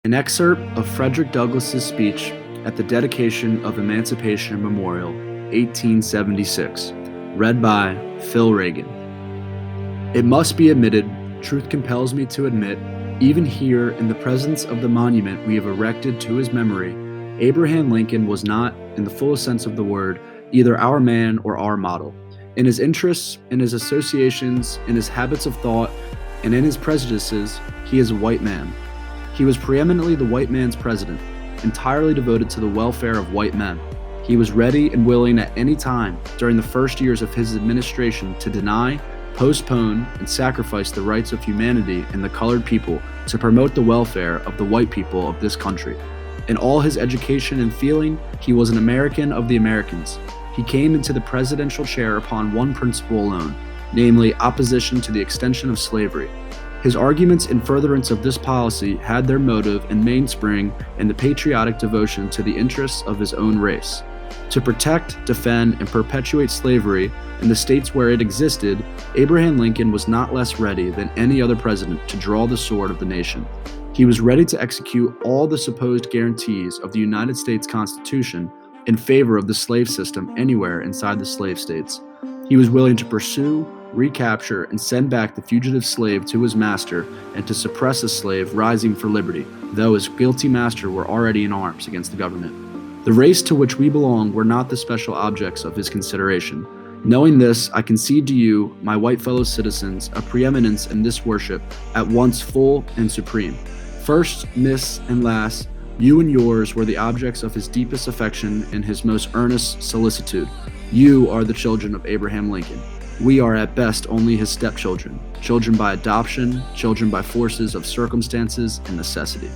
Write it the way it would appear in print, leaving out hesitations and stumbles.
An excerpt of Frederick Douglass's speech at the dedication of Emancipation Memorial, 1876, read by Phil Regan. It must be admitted, truth compels me to admit, even here in the presence of the monument we have erected to his memory, Abraham Lincoln was not, in the fullest sense of the word, either our man or our model. In his interests, in his associations, in his habits of thought, and in his prejudices, he is a white man. He was preeminently the white man's president, entirely devoted to the welfare of white men. He was ready and willing at any time during the first years of his administration to deny, postpone, and sacrifice the rights of humanity and the colored people to promote the welfare of the white people of this country. In all his education and feeling, he was an American of the Americans. He came into the presidential chair upon one principle alone, namely opposition to the extension of slavery. His arguments in furtherance of this policy had their motive and mainspring in the patriotic devotion to the interests of his own race. To protect, defend, and perpetuate slavery in the states where it existed, Abraham Lincoln was not less ready than any other president to draw the sword of the nation. He was ready to execute all the supposed guarantees of the United States Constitution in favor of the slave system anywhere inside the slave states. He was willing to pursue, recapture, and send back the fugitive slave to his master and to suppress a slave rising for liberty, though his guilty master were already in arms against the government. The race to which we belong were not the special objects of his consideration. Knowing this, I concede to you, my white fellow citizens, a preeminence in this worship, at once full and supreme. First, miss, and last, you and yours were the objects of his deepest affection and his most earnest solicitude. You are the children of Abraham Lincoln. We are at best only his stepchildren, children by adoption, children by forces of circumstances and necessity.